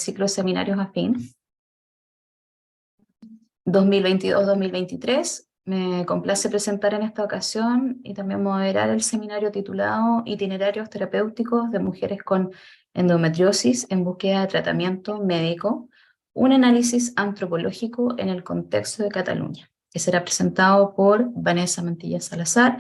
ciclo de seminarios afín 2022-2023. Me complace presentar en esta ocasión y también moderar el seminario titulado Itinerarios terapéuticos de mujeres con endometriosis en búsqueda de tratamiento médico, un análisis antropológico en el contexto de Cataluña, que será presentado por Vanessa Mantilla Salazar,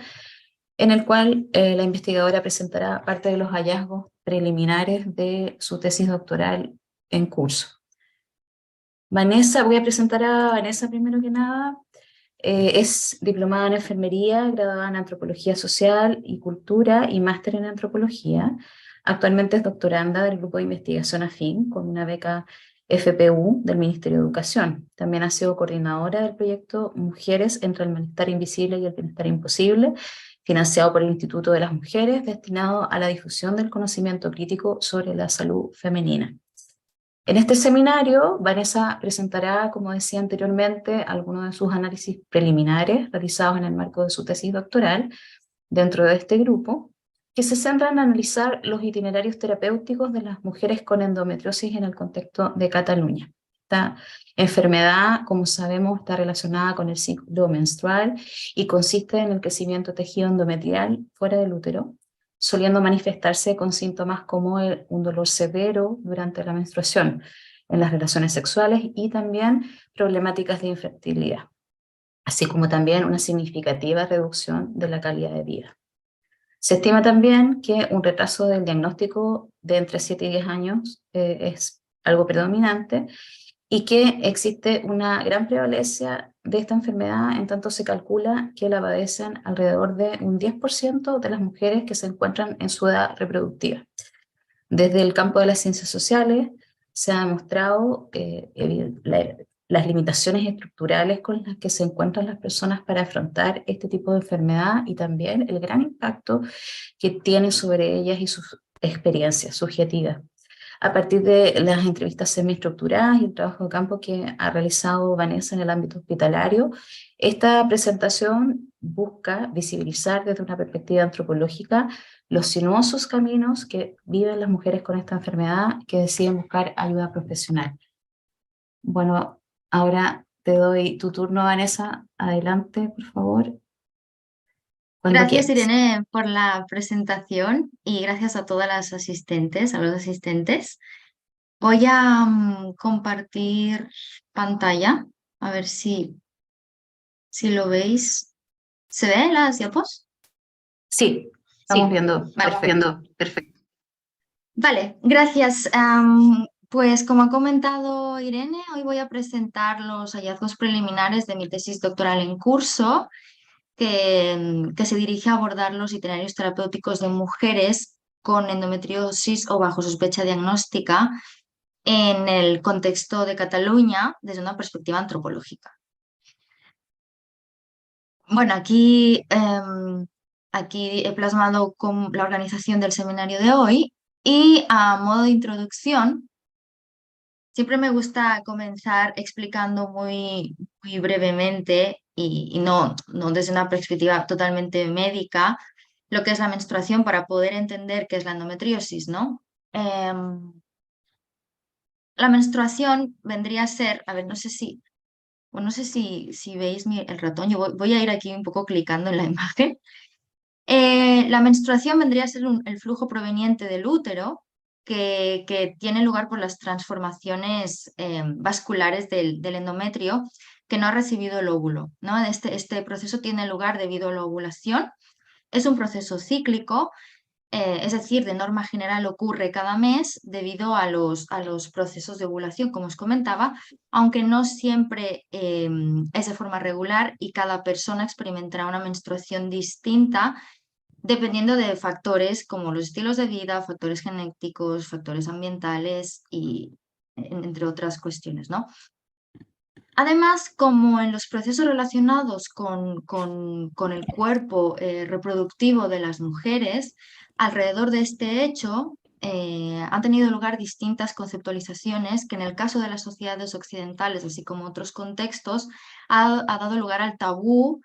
en el cual la investigadora presentará parte de los hallazgos preliminares de su tesis doctoral en curso. Voy a presentar a Vanessa primero que nada. Es diplomada en enfermería, graduada en antropología social y cultura y máster en antropología. Actualmente es doctoranda del grupo de investigación afín con una beca FPU del Ministerio de Educación. También ha sido coordinadora del proyecto Mujeres entre el Malestar Invisible y el Bienestar Imposible, financiado por el Instituto de las Mujeres, destinado a la difusión del conocimiento crítico sobre la salud femenina. En este seminario, Vanessa presentará, como decía anteriormente, algunos de sus análisis preliminares realizados en el marco de su tesis doctoral dentro de este grupo, que se centra en analizar los itinerarios terapéuticos de las mujeres con endometriosis en el contexto de Cataluña. Esta enfermedad, como sabemos, está relacionada con el ciclo menstrual y consiste en el crecimiento de tejido endometrial fuera del útero, soliendo manifestarse con síntomas como un dolor severo durante la menstruación en las relaciones sexuales y también problemáticas de infertilidad, así como también una significativa reducción de la calidad de vida. Se estima también que un retraso del diagnóstico de entre 7 y 10 años es algo predominante y que existe una gran prevalencia de esta enfermedad, en tanto se calcula que la padecen alrededor de un 10% de las mujeres que se encuentran en su edad reproductiva. Desde el campo de las ciencias sociales se ha demostrado las limitaciones estructurales con las que se encuentran las personas para afrontar este tipo de enfermedad y también el gran impacto que tiene sobre ellas y sus experiencias subjetivas. A partir de las entrevistas semiestructuradas y el trabajo de campo que ha realizado Vanessa en el ámbito hospitalario, esta presentación busca visibilizar desde una perspectiva antropológica los sinuosos caminos que viven las mujeres con esta enfermedad que deciden buscar ayuda profesional. Bueno, ahora te doy tu turno, Vanessa. Adelante, por favor. Cuando Gracias, quieras. Irene, por la presentación y gracias a todas las asistentes, a los asistentes. Voy a compartir pantalla, a ver si lo veis. ¿Se ven las diapos? Sí, estamos Sí, viendo. vale. Perfecto. Perfecto. Vale, gracias. Pues como ha comentado Irene, hoy voy a presentar los hallazgos preliminares de mi tesis doctoral en curso, que se dirige a abordar los itinerarios terapéuticos de mujeres con endometriosis o bajo sospecha diagnóstica en el contexto de Cataluña desde una perspectiva antropológica. Bueno, aquí he plasmado con la organización del seminario de hoy y a modo de introducción, siempre me gusta comenzar explicando muy brevemente y no desde una perspectiva totalmente médica lo que es la menstruación para poder entender qué es la endometriosis, ¿no? La menstruación vendría a ser, a ver, no sé si veis el ratón, yo voy a ir aquí un poco clicando en la imagen. La menstruación vendría a ser el flujo proveniente del útero que tiene lugar por las transformaciones vasculares del endometrio que no ha recibido el óvulo, ¿no? Este proceso tiene lugar debido a la ovulación. Es un proceso cíclico, es decir, de norma general ocurre cada mes debido a los procesos de ovulación, como os comentaba, aunque no siempre es de forma regular y cada persona experimentará una menstruación distinta dependiendo de factores como los estilos de vida, factores genéticos, factores ambientales y entre otras cuestiones, ¿no? Además, como en los procesos relacionados con el cuerpo reproductivo de las mujeres, alrededor de este hecho han tenido lugar distintas conceptualizaciones que en el caso de las sociedades occidentales, así como otros contextos, ha dado lugar al tabú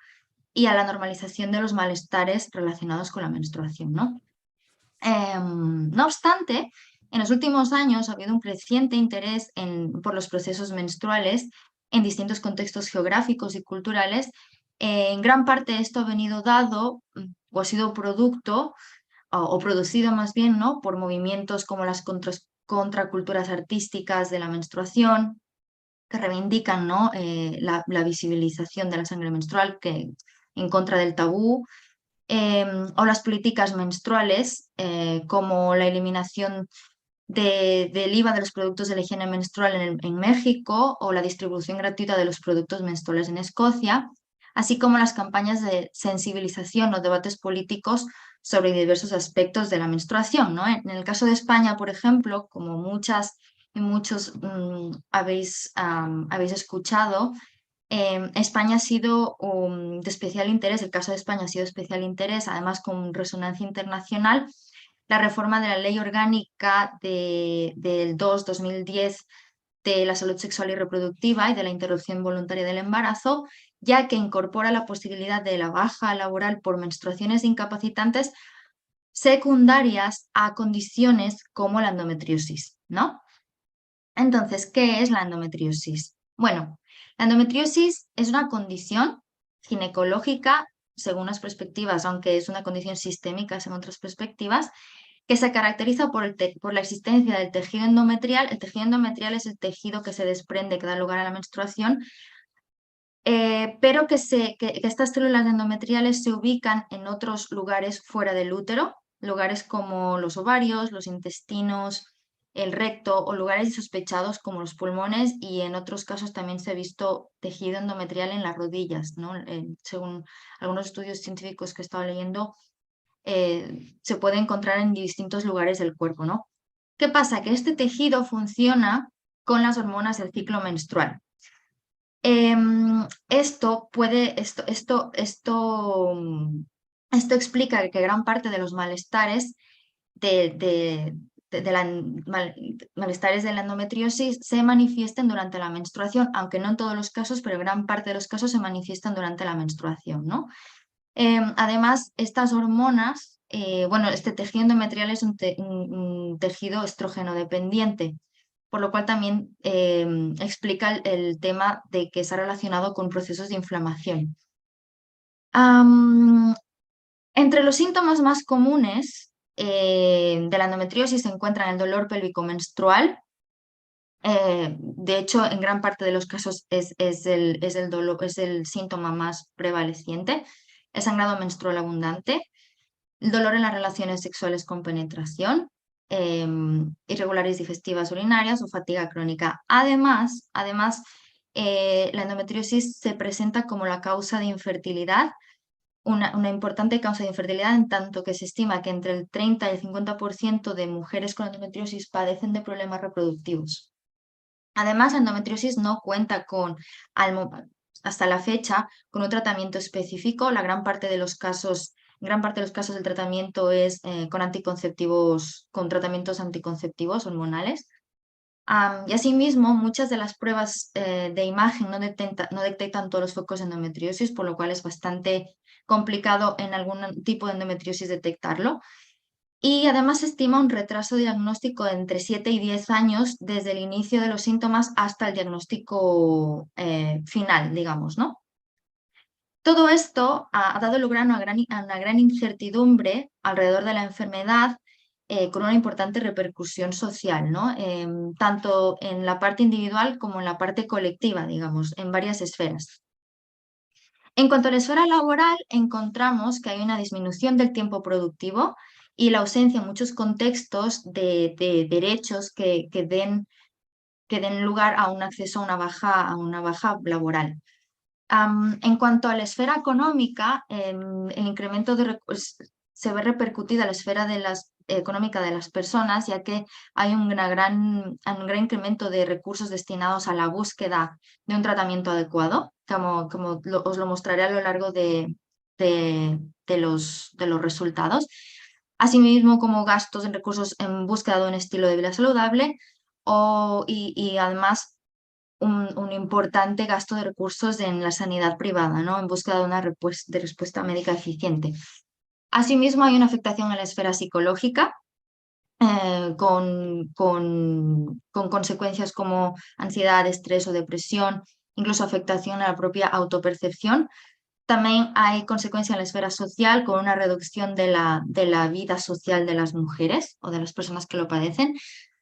y a la normalización de los malestares relacionados con la menstruación, ¿no? No obstante, En los últimos años ha habido un creciente interés por los procesos menstruales en distintos contextos geográficos y culturales. En gran parte esto ha venido dado o ha sido producto o producido más bien, ¿no?, por movimientos como las contraculturas artísticas de la menstruación, que reivindican, ¿no?, la visibilización de la sangre menstrual en contra del tabú, o las políticas menstruales, como la eliminación del IVA de los productos de la higiene menstrual en México, o la distribución gratuita de los productos menstruales en Escocia, así como las campañas de sensibilización o debates políticos sobre diversos aspectos de la menstruación, ¿no? En el caso de España, por ejemplo, como muchas y muchos habéis escuchado, España ha sido de especial interés, el caso de España ha sido de especial interés, además con resonancia internacional, la reforma de la Ley Orgánica del 2010 de la salud sexual y reproductiva y de la interrupción voluntaria del embarazo, ya que incorpora la posibilidad de la baja laboral por menstruaciones incapacitantes secundarias a condiciones como la endometriosis, ¿no? Entonces, ¿qué es la endometriosis? Bueno, la endometriosis es una condición ginecológica, según las perspectivas, aunque es una condición sistémica según otras perspectivas, que se caracteriza por la existencia del tejido endometrial. El tejido endometrial es el tejido que se desprende, que da lugar a la menstruación, pero que estas células endometriales se ubican en otros lugares fuera del útero, lugares como los ovarios, los intestinos, el recto, o lugares sospechados como los pulmones, y en otros casos también se ha visto tejido endometrial en las rodillas, ¿no? Según algunos estudios científicos que he estado leyendo, se puede encontrar en distintos lugares del cuerpo, ¿no? ¿Qué pasa? Que este tejido funciona con las hormonas del ciclo menstrual. Esto explica que gran parte de los malestares malestares de la endometriosis se manifiesten durante la menstruación, aunque no en todos los casos, pero gran parte de los casos se manifiestan durante la menstruación, ¿no? Además, estas hormonas, bueno, este tejido endometrial es un tejido estrógeno dependiente, por lo cual también explica el tema de que está relacionado con procesos de inflamación. Entre los síntomas más comunes de la endometriosis se encuentran el dolor pélvico menstrual. De hecho, en gran parte de los casos es el síntoma más prevaleciente. El sangrado menstrual abundante, el dolor en las relaciones sexuales con penetración, irregularidades digestivas urinarias o fatiga crónica. Además, la endometriosis se presenta como la causa de infertilidad, una importante causa de infertilidad, en tanto que se estima que entre el 30 y el 50% de mujeres con endometriosis padecen de problemas reproductivos. Además, la endometriosis no cuenta hasta la fecha con un tratamiento específico. En gran parte de los casos el tratamiento es con tratamientos anticonceptivos hormonales. Y asimismo, muchas de las pruebas de imagen no detectan todos los focos de endometriosis, por lo cual es bastante complicado en algún tipo de endometriosis detectarlo. Y además se estima un retraso diagnóstico de entre 7 y 10 años desde el inicio de los síntomas hasta el diagnóstico final, digamos, ¿no? Todo esto ha dado lugar a una gran incertidumbre alrededor de la enfermedad, con una importante repercusión social, ¿no? Tanto en la parte individual como en la parte colectiva, digamos, en varias esferas. En cuanto a la esfera laboral, encontramos que hay una disminución del tiempo productivo y la ausencia en muchos contextos de derechos que den lugar a un acceso a una baja laboral. En cuanto a la esfera económica, el incremento se ve repercutida en la esfera económica de las personas, ya que hay un gran incremento de recursos destinados a la búsqueda de un tratamiento adecuado, como os lo mostraré a lo largo de los resultados. Asimismo, como gastos en recursos en búsqueda de un estilo de vida saludable, y además un importante gasto de recursos en la sanidad privada, ¿no?, en busca de una respuesta médica eficiente. Asimismo, hay una afectación en la esfera psicológica, con consecuencias como ansiedad, estrés o depresión, incluso afectación a la propia autopercepción. También hay consecuencias en la esfera social con una reducción de la vida social de las mujeres o de las personas que lo padecen.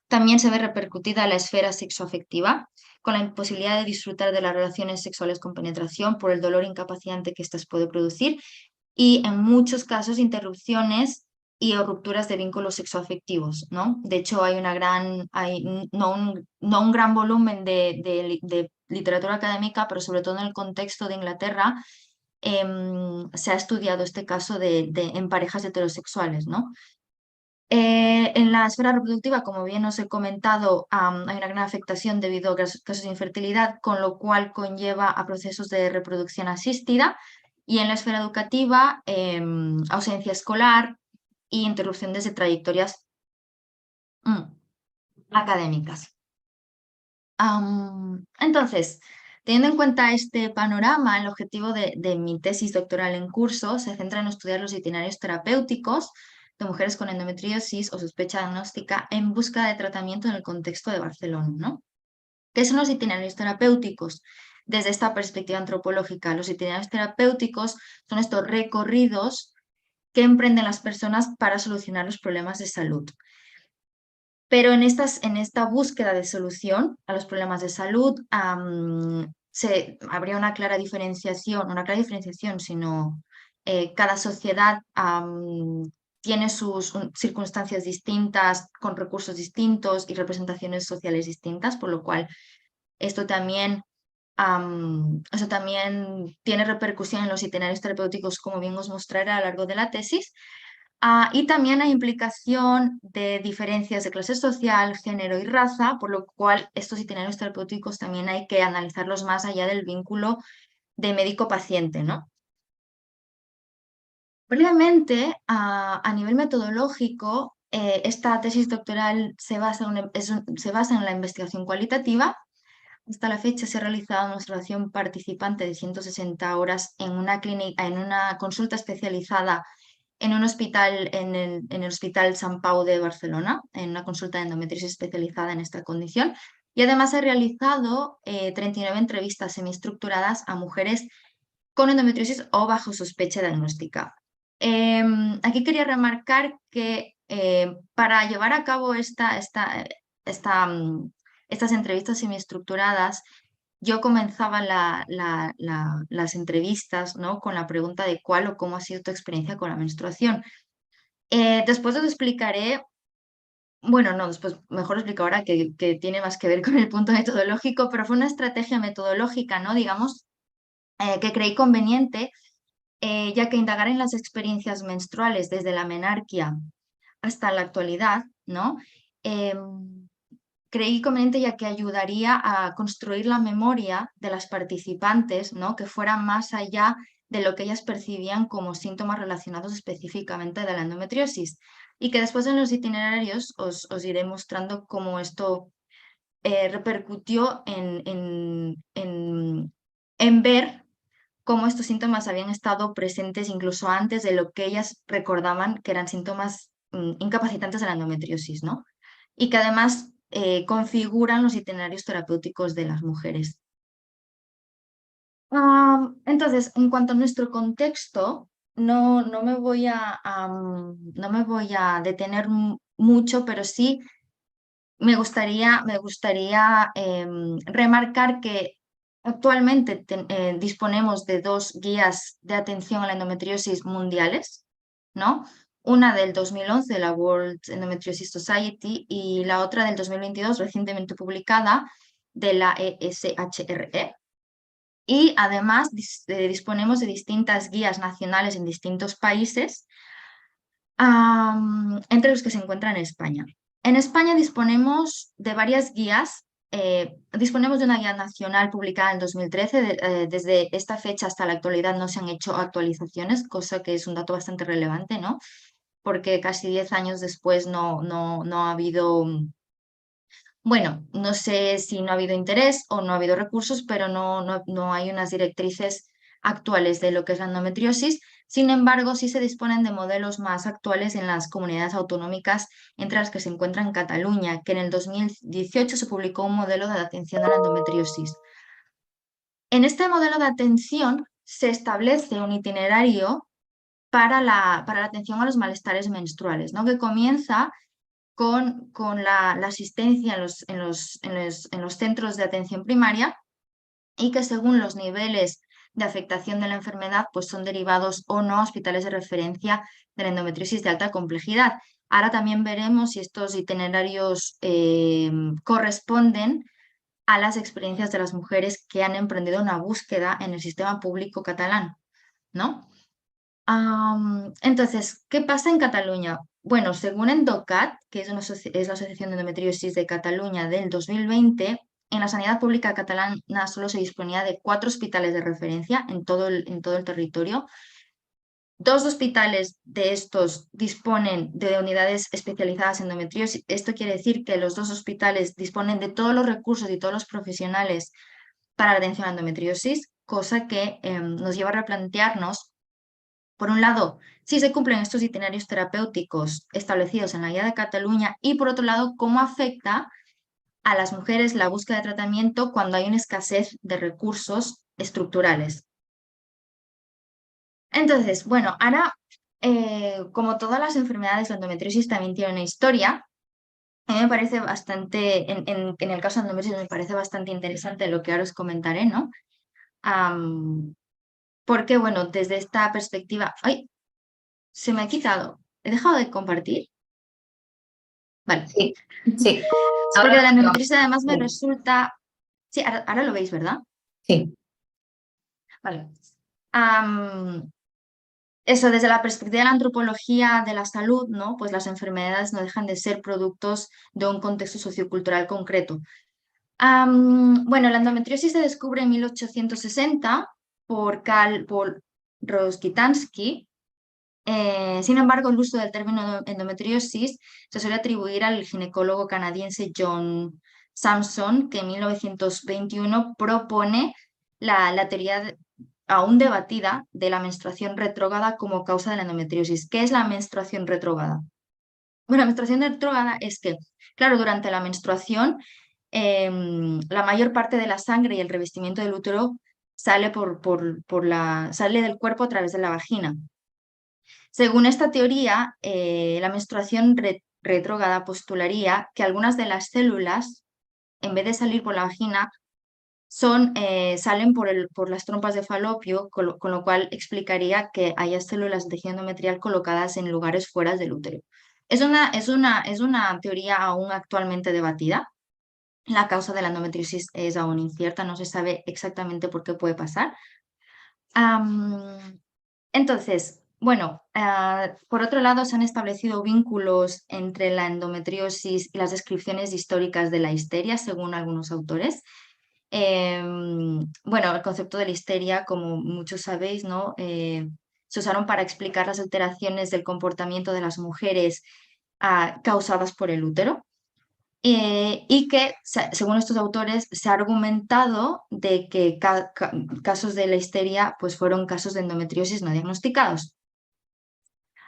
También se ve repercutida la esfera sexoafectiva, con la imposibilidad de disfrutar de las relaciones sexuales con penetración por el dolor incapacitante que éstas puede producir y en muchos casos interrupciones y o rupturas de vínculos sexoafectivos, ¿no? De hecho, hay una gran, hay no un gran volumen de literatura académica, pero sobre todo en el contexto de Inglaterra, se ha estudiado este caso en parejas heterosexuales, ¿no? En la esfera reproductiva, como bien os he comentado, hay una gran afectación debido a casos de infertilidad, con lo cual conlleva a procesos de reproducción asistida. Y en la esfera educativa, ausencia escolar e interrupciones de trayectorias mm, académicas. Entonces, teniendo en cuenta este panorama, el objetivo de mi tesis doctoral en curso se centra en estudiar los itinerarios terapéuticos de mujeres con endometriosis o sospecha diagnóstica en busca de tratamiento en el contexto de Barcelona, ¿no? ¿Qué son los itinerarios terapéuticos? Desde esta perspectiva antropológica, los itinerarios terapéuticos son estos recorridos que emprenden las personas para solucionar los problemas de salud. Pero en esta búsqueda de solución a los problemas de salud, habría una clara diferenciación, sino cada sociedad tiene sus circunstancias distintas, con recursos distintos y representaciones sociales distintas, por lo cual esto también, eso también tiene repercusión en los itinerarios terapéuticos, como bien os mostraré a lo largo de la tesis. Y también hay implicación de diferencias de clase social, género y raza, por lo cual estos itinerarios terapéuticos también hay que analizarlos más allá del vínculo de médico-paciente, ¿no? Brevemente, a nivel metodológico, esta tesis doctoral se basa en la investigación cualitativa. Hasta la fecha se ha realizado una observación participante de 160 horas en una clínica, en una consulta especializada en un hospital, en el Hospital Sant Pau de Barcelona, en una consulta de endometriosis especializada en esta condición. Y además he realizado 39 entrevistas semiestructuradas a mujeres con endometriosis o bajo sospecha diagnóstica. Aquí quería remarcar que para llevar a cabo estas entrevistas semiestructuradas, yo comenzaba las entrevistas, ¿no?, con la pregunta de cuál o cómo ha sido tu experiencia con la menstruación. Después os explicaré, bueno, no, después mejor explico ahora que tiene más que ver con el punto metodológico, pero fue una estrategia metodológica, ¿no?, digamos, que creí conveniente, ya que indagar en las experiencias menstruales desde la menarquia hasta la actualidad, ¿no? Creí conveniente ya que ayudaría a construir la memoria de las participantes, ¿no?, que fuera más allá de lo que ellas percibían como síntomas relacionados específicamente de la endometriosis. Y que después en los itinerarios os iré mostrando cómo esto repercutió en ver cómo estos síntomas habían estado presentes incluso antes de lo que ellas recordaban que eran síntomas incapacitantes de la endometriosis, ¿no? Y que además configuran los itinerarios terapéuticos de las mujeres. Entonces, en cuanto a nuestro contexto, no me voy a detener mucho, pero sí me gustaría remarcar que actualmente disponemos de dos guías de atención a la endometriosis mundiales, ¿no? Una del 2011 de la World Endometriosis Society y la otra del 2022 recientemente publicada de la ESHRE. Y además disponemos de distintas guías nacionales en distintos países, entre los que se encuentran en España. En España disponemos de varias guías. Disponemos de una guía nacional publicada en 2013. Desde esta fecha hasta la actualidad no se han hecho actualizaciones, cosa que es un dato bastante relevante, ¿no? Porque casi 10 años después no ha habido, bueno, no sé si no ha habido interés o no ha habido recursos, pero no hay unas directrices actuales de lo que es la endometriosis. Sin embargo, sí se disponen de modelos más actuales en las comunidades autonómicas, entre las que se encuentra en Cataluña, que en el 2018 se publicó un modelo de atención a la endometriosis. En este modelo de atención se establece un itinerario para la atención a los malestares menstruales, ¿no? Que comienza con la asistencia en los centros de atención primaria y que según los niveles de afectación de la enfermedad, pues son derivados o no a hospitales de referencia de la endometriosis de alta complejidad. Ahora también veremos si estos itinerarios corresponden a las experiencias de las mujeres que han emprendido una búsqueda en el sistema público catalán, ¿no? Entonces, ¿qué pasa en Cataluña? Bueno, según Endocat, que es la Asociación de Endometriosis de Cataluña del 2020, en la sanidad pública catalana solo se disponía de 4 hospitales de referencia en todo el territorio. 2 hospitales de estos disponen de unidades especializadas en endometriosis. Esto quiere decir que los 2 hospitales disponen de todos los recursos y todos los profesionales para la atención a la endometriosis, cosa que nos lleva a replantearnos, por un lado, si se cumplen estos itinerarios terapéuticos establecidos en la Guía de Cataluña y por otro lado, cómo afecta a las mujeres la búsqueda de tratamiento cuando hay una escasez de recursos estructurales. Entonces, bueno, ahora, como todas las enfermedades, la endometriosis también tiene una historia. A mí me parece bastante, en el caso de endometriosis me parece bastante interesante lo que ahora os comentaré, ¿no? Porque, bueno, desde esta perspectiva, ¡ay! Se me ha quitado. ¿He dejado de compartir? Vale. Sí, sí. Es Ahora porque la no. endometriosis además me Sí, resulta... Sí, ahora lo veis, ¿verdad? sí. Vale. Eso, desde la perspectiva de la antropología de la salud, ¿no? Pues las enfermedades no dejan de ser productos de un contexto sociocultural concreto. Bueno, la endometriosis se descubre en 1860 por Karl von Roscitansky. Sin embargo, el uso del término endometriosis se suele atribuir al ginecólogo canadiense John Sampson, que en 1921 propone la teoría aún debatida de la menstruación retrógrada como causa de la endometriosis. ¿Qué es la menstruación retrógrada? Bueno, la menstruación retrógrada es que, claro, durante la menstruación, la mayor parte de la sangre y el revestimiento del útero sale, sale del cuerpo a través de la vagina. Según esta teoría, la menstruación retrógrada postularía que algunas de las células, en vez de salir por la vagina, salen por las trompas de falopio, con lo cual explicaría que haya células de tejido endometrial colocadas en lugares fuera del útero. Es una teoría aún actualmente debatida. La causa de la endometriosis es aún incierta, no se sabe exactamente por qué puede pasar. Entonces, bueno, por otro lado, se han establecido vínculos entre la endometriosis y las descripciones históricas de la histeria, según algunos autores. Bueno, el concepto de la histeria, como muchos sabéis, ¿no? Se usaron para explicar las alteraciones del comportamiento de las mujeres causadas por el útero. Y que, según estos autores, se ha argumentado de que casos de la histeria pues, fueron casos de endometriosis no diagnosticados.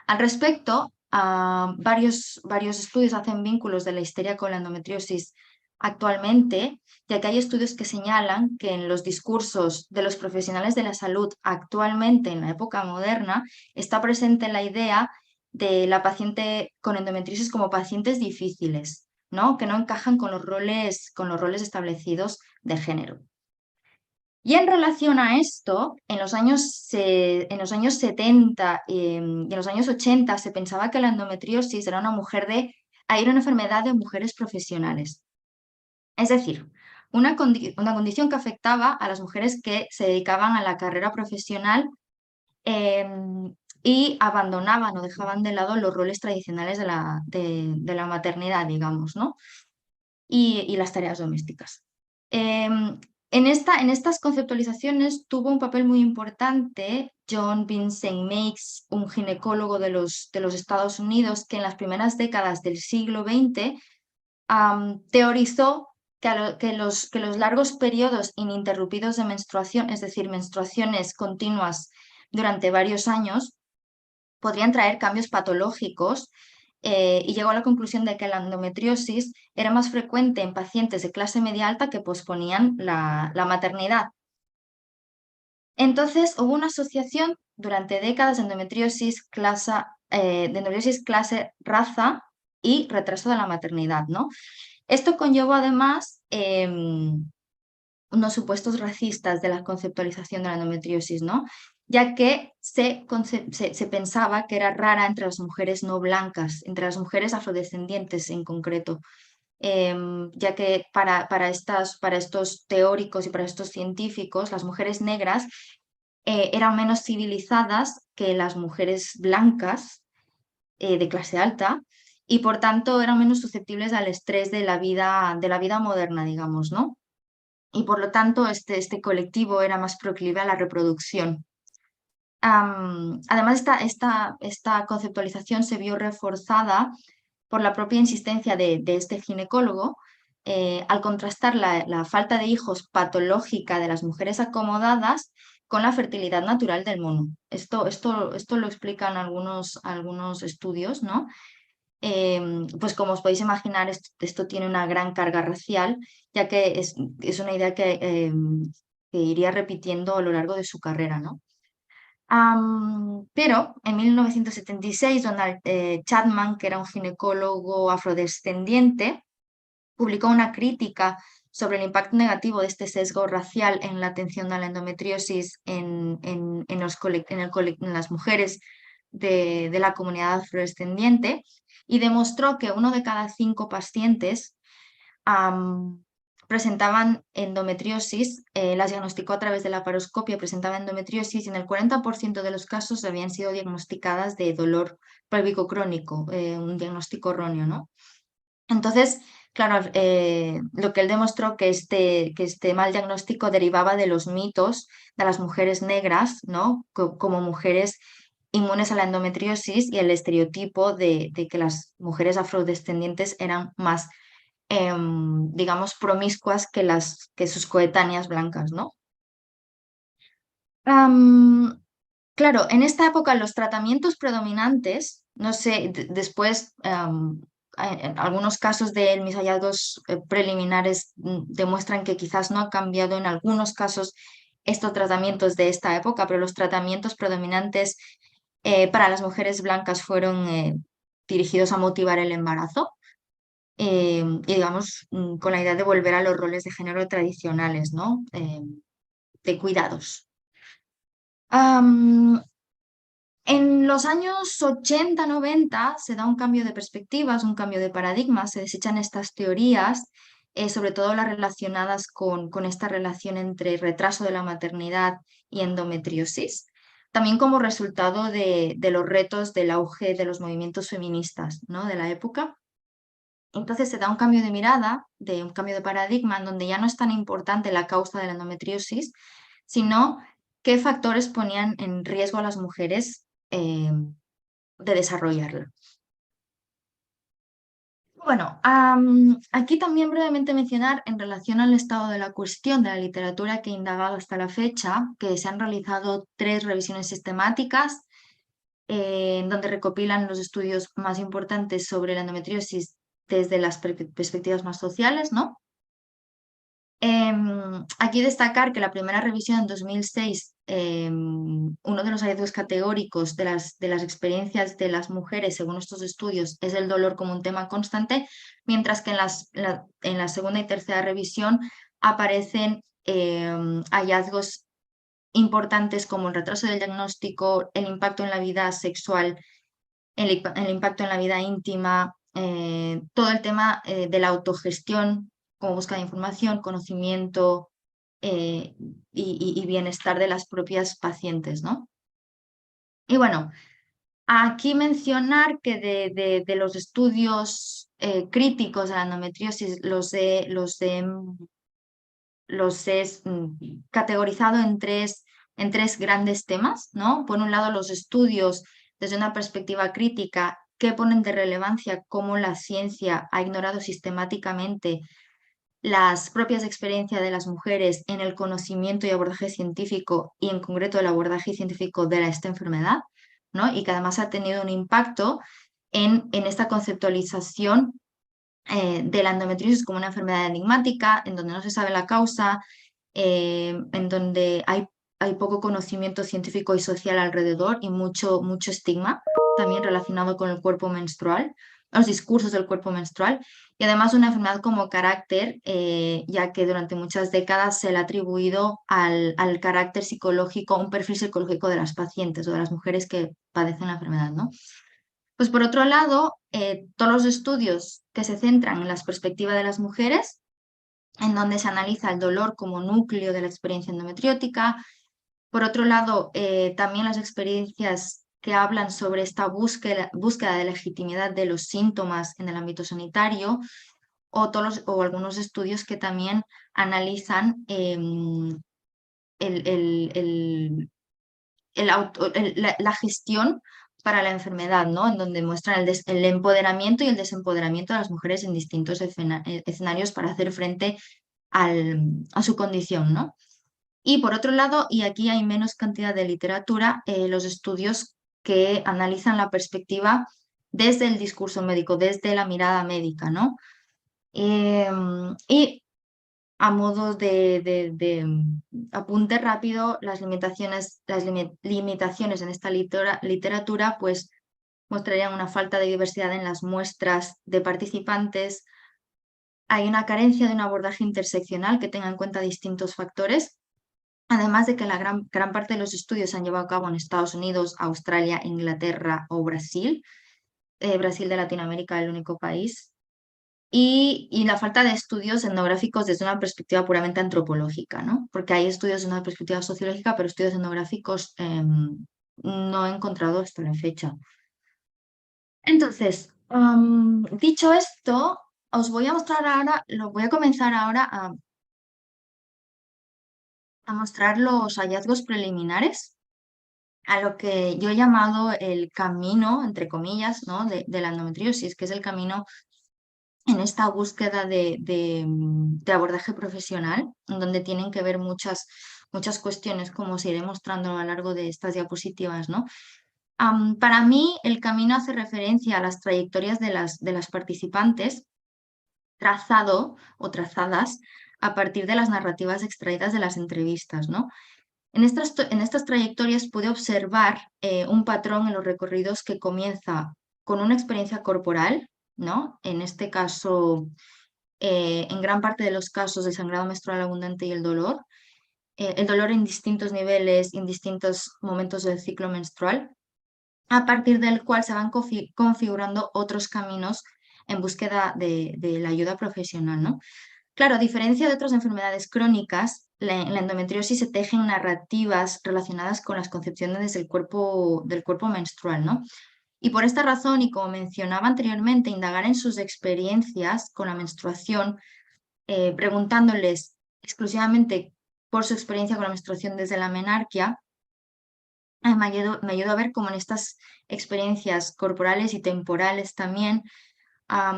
Al respecto, varios estudios hacen vínculos de la histeria con la endometriosis actualmente, ya que hay estudios que señalan que en los discursos de los profesionales de la salud actualmente, en la época moderna, está presente la idea de la paciente con endometriosis como pacientes difíciles, ¿no? Que no encajan con los roles establecidos de género. Y en relación a esto, en los años 70 y en los años 80 se pensaba que la endometriosis era una enfermedad de mujeres profesionales. Es decir, una condición que afectaba a las mujeres que se dedicaban a la carrera profesional y abandonaban o dejaban de lado los roles tradicionales de la maternidad, digamos, ¿no? Y las tareas domésticas. En estas conceptualizaciones tuvo un papel muy importante John Vincent Meigs, un ginecólogo de los Estados Unidos, que en las primeras décadas del siglo XX teorizó que los largos periodos ininterrumpidos de menstruación, es decir, menstruaciones continuas durante varios años, podrían traer cambios patológicos, y llegó a la conclusión de que la endometriosis era más frecuente en pacientes de clase media alta que posponían la maternidad. Entonces hubo una asociación durante décadas de endometriosis clase, raza y retraso de la maternidad, ¿no? Esto conllevó además unos supuestos racistas de la conceptualización de la endometriosis, ¿no? Ya que se pensaba que era rara entre las mujeres no blancas, entre las mujeres afrodescendientes en concreto. Ya que para estos teóricos y para estos científicos, las mujeres negras eran menos civilizadas que las mujeres blancas de clase alta y por tanto eran menos susceptibles al estrés de la vida moderna, digamos, ¿no? Y por lo tanto este colectivo era más proclive a la reproducción. Además, esta conceptualización se vio reforzada por la propia insistencia de este ginecólogo al contrastar la falta de hijos patológica de las mujeres acomodadas con la fertilidad natural del mono. Esto lo explican algunos estudios, ¿no? Pues como os podéis imaginar, esto tiene una gran carga racial, ya que es una idea que iría repitiendo a lo largo de su carrera, ¿no? Pero en 1976, Donald Chapman, que era un ginecólogo afrodescendiente, publicó una crítica sobre el impacto negativo de este sesgo racial en la atención a la endometriosis en las mujeres de la comunidad afrodescendiente y demostró que 1 de cada 5 pacientes presentaban endometriosis, las diagnosticó a través de la laparoscopia, presentaban endometriosis y en el 40% de los casos habían sido diagnosticadas de dolor pélvico crónico, un diagnóstico erróneo, ¿no? Entonces, claro, lo que él demostró que este mal diagnóstico derivaba de los mitos de las mujeres negras, ¿no? Como mujeres inmunes a la endometriosis y el estereotipo de que las mujeres afrodescendientes eran más digamos, promiscuas que sus coetáneas blancas, ¿no? Claro, en esta época los tratamientos predominantes, no sé, después, en algunos casos de mis hallazgos preliminares demuestran que quizás no ha cambiado en algunos casos estos tratamientos de esta época, pero los tratamientos predominantes para las mujeres blancas fueron dirigidos a motivar el embarazo y digamos, con la idea de volver a los roles de género tradicionales, ¿no? De cuidados. En los años 80-90 se da un cambio de perspectivas, un cambio de paradigmas, se desechan estas teorías, sobre todo las relacionadas con esta relación entre retraso de la maternidad y endometriosis, también como resultado de los retos del auge de los movimientos feministas, ¿no? De la época. Entonces se da un cambio de mirada, un cambio de paradigma, en donde ya no es tan importante la causa de la endometriosis, sino qué factores ponían en riesgo a las mujeres de desarrollarla. Bueno, aquí también brevemente mencionar en relación al estado de la cuestión de la literatura que he indagado hasta la fecha, que se han realizado 3 revisiones sistemáticas en donde recopilan los estudios más importantes sobre la endometriosis desde las perspectivas más sociales, ¿no? Aquí destacar que la primera revisión en 2006, uno de los hallazgos categóricos de las experiencias de las mujeres según estos estudios es el dolor como un tema constante, mientras que en la segunda y tercera revisión aparecen hallazgos importantes como el retraso del diagnóstico, el impacto en la vida sexual, el impacto en la vida íntima, todo el tema de la autogestión como búsqueda de información, conocimiento y bienestar de las propias pacientes, ¿no? Y bueno, aquí mencionar que de los estudios críticos de la endometriosis los he categorizado en tres grandes temas, ¿no? Por un lado, los estudios desde una perspectiva crítica que ponen de relevancia cómo la ciencia ha ignorado sistemáticamente las propias experiencias de las mujeres en el conocimiento y abordaje científico y en concreto el abordaje científico de esta enfermedad, ¿no? Y que además ha tenido un impacto en esta conceptualización de la endometriosis como una enfermedad enigmática, en donde no se sabe la causa, en donde hay poco conocimiento científico y social alrededor y mucho estigma también relacionado con el cuerpo menstrual, los discursos del cuerpo menstrual, y además una enfermedad como carácter, ya que durante muchas décadas se le ha atribuido al carácter psicológico, un perfil psicológico de las pacientes o de las mujeres que padecen la enfermedad, ¿no? Pues por otro lado, todos los estudios que se centran en la perspectiva de las mujeres, en donde se analiza el dolor como núcleo de la experiencia endometriótica. Por otro lado, también las experiencias que hablan sobre esta búsqueda de legitimidad de los síntomas en el ámbito sanitario, o algunos estudios que también analizan la gestión para la enfermedad, ¿no? En donde muestran el empoderamiento y el desempoderamiento de las mujeres en distintos escenarios para hacer frente a su condición, ¿no? Y por otro lado, y aquí hay menos cantidad de literatura, los estudios que analizan la perspectiva desde el discurso médico, desde la mirada médica, ¿no? Y a modo de apunte rápido, las limitaciones en esta literatura pues mostrarían una falta de diversidad en las muestras de participantes. Hay una carencia de un abordaje interseccional que tenga en cuenta distintos factores, además de que la gran parte de los estudios se han llevado a cabo en Estados Unidos, Australia, Inglaterra o Brasil. Brasil de Latinoamérica, el único país. Y la falta de estudios etnográficos desde una perspectiva puramente antropológica, ¿no? Porque hay estudios desde una perspectiva sociológica, pero estudios etnográficos no he encontrado hasta la fecha. Entonces, dicho esto, os voy a mostrar ahora, voy a comenzar ahora a mostrar los hallazgos preliminares a lo que yo he llamado el camino, entre comillas, ¿no? de la endometriosis, que es el camino en esta búsqueda de abordaje profesional, en donde tienen que ver muchas cuestiones, como os iré mostrando a lo largo de estas diapositivas, ¿no? Para mí, el camino hace referencia a las trayectorias de las participantes, trazado o trazadas a partir de las narrativas extraídas de las entrevistas, ¿no? En estas trayectorias pude observar un patrón en los recorridos que comienza con una experiencia corporal, ¿no? En este caso, en gran parte de los casos, el sangrado menstrual abundante y el dolor en distintos niveles, en distintos momentos del ciclo menstrual, a partir del cual se van configurando otros caminos en búsqueda de la ayuda profesional, ¿no? Claro, a diferencia de otras enfermedades crónicas, en la endometriosis se tejen narrativas relacionadas con las concepciones del cuerpo menstrual, ¿no? Y por esta razón, y como mencionaba anteriormente, indagar en sus experiencias con la menstruación, preguntándoles exclusivamente por su experiencia con la menstruación desde la menarquia, me ayudó a ver cómo en estas experiencias corporales y temporales también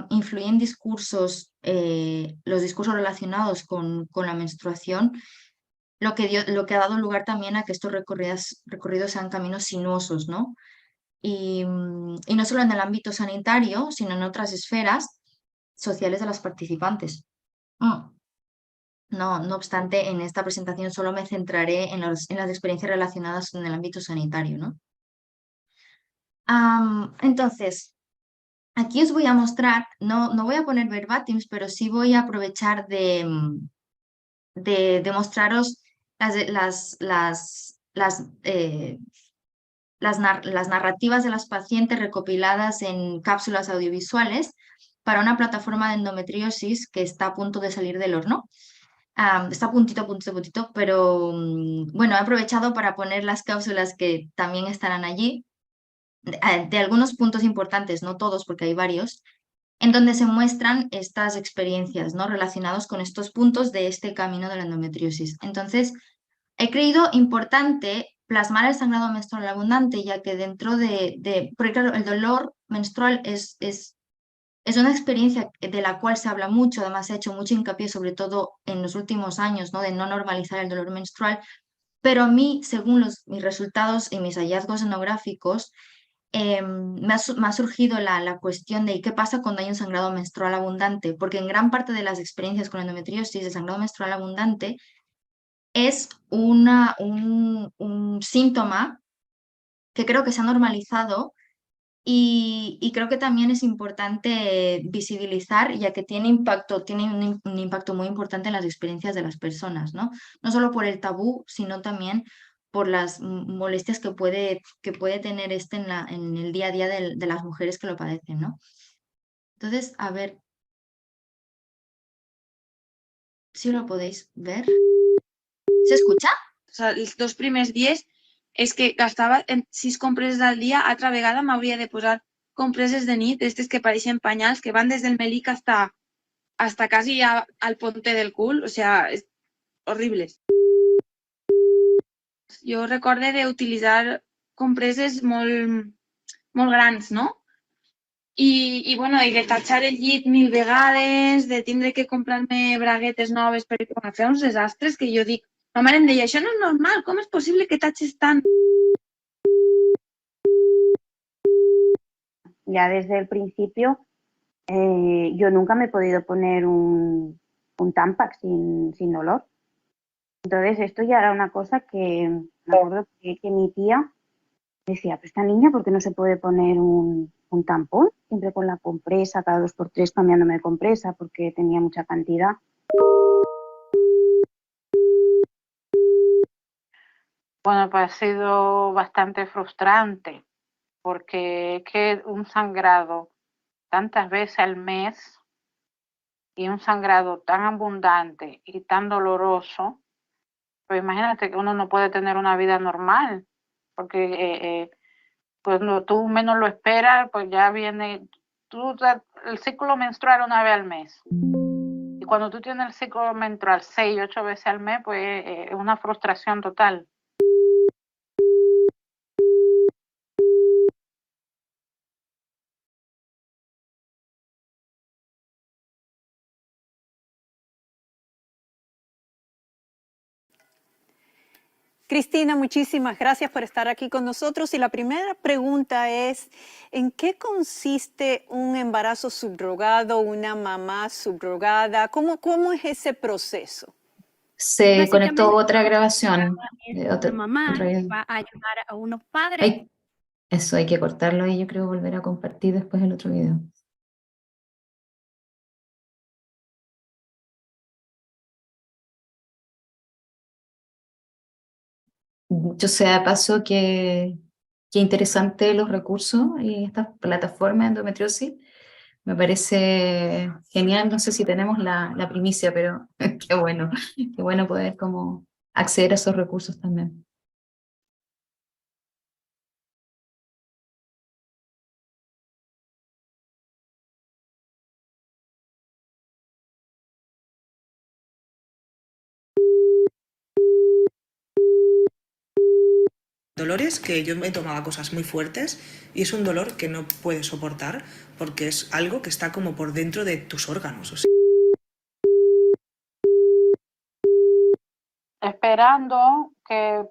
influyen discursos, los discursos relacionados con la menstruación, lo que ha dado lugar también a que estos recorridos sean caminos sinuosos, ¿no? Y no solo en el ámbito sanitario, sino en otras esferas sociales de las participantes. No obstante, en esta presentación solo me centraré en las experiencias relacionadas con el ámbito sanitario, ¿no? Entonces, aquí os voy a mostrar, no voy a poner verbatims, pero sí voy a aprovechar de mostraros las narrativas de las pacientes recopiladas en cápsulas audiovisuales para una plataforma de endometriosis que está a punto de salir del horno. Está puntito, pero bueno, he aprovechado para poner las cápsulas que también estarán allí, de algunos puntos importantes, no todos porque hay varios, en donde se muestran estas experiencias, ¿no? Relacionados con estos puntos de este camino de la endometriosis. Entonces, he creído importante plasmar el sangrado menstrual abundante, ya que dentro porque claro, el dolor menstrual es Es una experiencia de la cual se habla mucho, además se ha hecho mucho hincapié, sobre todo en los últimos años, ¿no? De no normalizar el dolor menstrual, pero a mí, según mis resultados y mis hallazgos etnográficos, me ha surgido la cuestión de qué pasa cuando hay un sangrado menstrual abundante, porque en gran parte de las experiencias con endometriosis, el sangrado menstrual abundante es un síntoma que creo que se ha normalizado y creo que también es importante visibilizar, ya que tiene un impacto muy importante en las experiencias de las personas, ¿no? No solo por el tabú, sino también por las molestias que puede tener este en el día a día de las mujeres que lo padecen, ¿no? Entonces, a ver si lo podéis ver. ¿Se escucha? O sigui, els 2 primers dies és que gastava en 6 compreses al dia, altra vegada m'hauria de posar compreses de nit, aquestes que pareixen pañals, que van des del melic hasta casi al ponte del cul, o sea, horribles. Jo recorde d'utilitzar compreses molt grans, no? I, bueno, i de tatxar el llit 1000 vegades, de tindre que comprar-me braguetes noves perquè bueno, feia uns desastres que jo dic, ma mare em deia, això no és normal, com és possible que tatxes tant? Ya desde el principio yo nunca me he podido poner un Tampax sin dolor. Entonces esto ya era una cosa que me acuerdo que mi tía decía, pero esta niña, ¿por qué no se puede poner un tampón? Siempre con la compresa, cada 2 por 3 cambiándome de compresa porque tenía mucha cantidad. Bueno, pues ha sido bastante frustrante porque es que un sangrado tantas veces al mes y un sangrado tan abundante y tan doloroso, pues imagínate que uno no puede tener una vida normal, porque cuando tú menos lo esperas, pues ya viene el ciclo menstrual una vez al mes. Y cuando tú tienes el ciclo menstrual 6, 8 veces al mes, pues es una frustración total. Cristina, muchísimas gracias por estar aquí con nosotros. Y la primera pregunta es, ¿en qué consiste un embarazo subrogado, una mamá subrogada? ¿Cómo es ese proceso? Se conectó Básicamente, otra grabación es de una otro mamá que video. va a ayudar a unos padres. Eso hay que cortarlo y yo creo volver a compartir después el otro video. Yo sé de paso que interesante los recursos y esta plataforma de endometriosis. Me parece genial, no sé si tenemos la primicia, pero qué bueno poder como acceder a esos recursos también. Dolores que yo me tomaba cosas muy fuertes y es un dolor que no puedes soportar porque es algo que está como por dentro de tus órganos. O sea. Esperando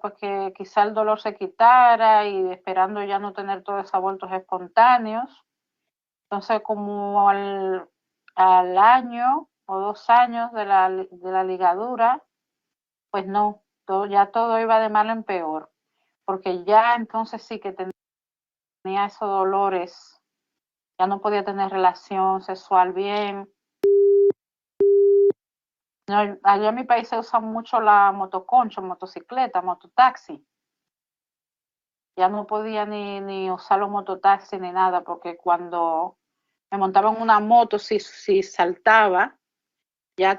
pues que quizá el dolor se quitara y esperando ya no tener todos esos abortos espontáneos. Entonces, como al año o 2 años de la ligadura, pues no, ya todo iba de mal en peor, porque ya entonces sí que tenía esos dolores, ya no podía tener relación sexual bien. No, allá en mi país se usa mucho la motoconcho, motocicleta, mototaxi. Ya no podía ni usar los mototaxis ni nada, porque cuando me montaba en una moto, si saltaba, ya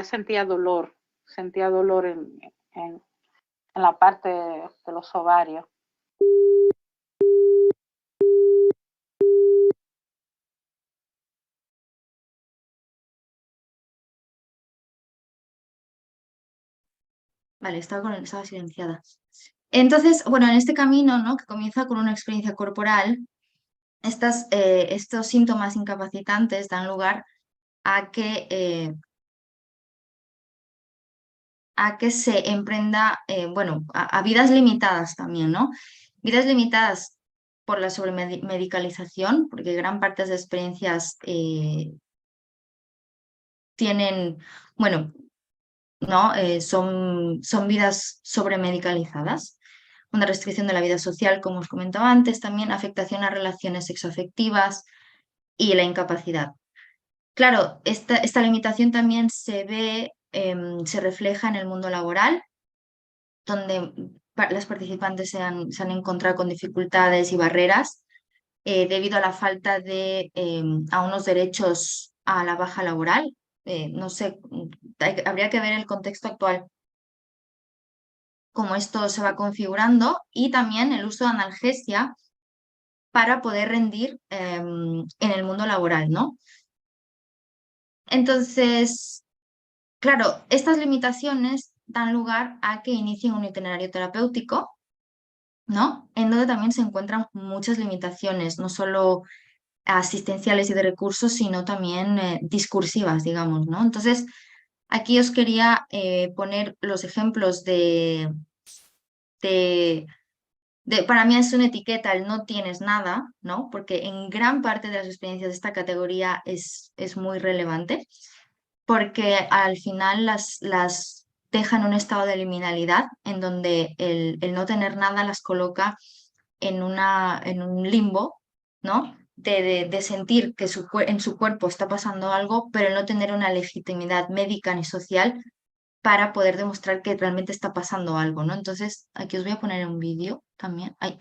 sentía dolor en la parte de los ovarios. Vale, estaba silenciada. Entonces, bueno, en este camino, ¿no? Que comienza con una experiencia corporal, estos síntomas incapacitantes dan lugar a que se emprenda, bueno, a vidas limitadas también, ¿no? Vidas limitadas por la sobremedicalización, porque gran parte de las experiencias tienen, bueno, ¿no? Son vidas sobremedicalizadas. Una restricción de la vida social, como os comentaba antes, también afectación a relaciones sexoafectivas y la incapacidad. Claro, esta limitación también se refleja en el mundo laboral, donde las participantes se han encontrado con dificultades y barreras debido a la falta de a unos derechos a la baja laboral. No sé, habría que ver el contexto actual, cómo esto se va configurando, y también el uso de analgesia para poder rendir en el mundo laboral, ¿no? Entonces, claro, estas limitaciones dan lugar a que inicien un itinerario terapéutico, ¿no? En donde también se encuentran muchas limitaciones, no solo asistenciales y de recursos, sino también discursivas, digamos, ¿no? Entonces, aquí os quería poner los ejemplos para mí es una etiqueta el no tienes nada, ¿no? Porque en gran parte de las experiencias de esta categoría es muy relevante, porque al final las deja en un estado de liminalidad, en donde el no tener nada las coloca en un limbo, ¿no? De sentir que en su cuerpo está pasando algo, pero no tener una legitimidad médica ni social para poder demostrar que realmente está pasando algo, ¿no? Entonces, aquí os voy a poner un vídeo también. Ay.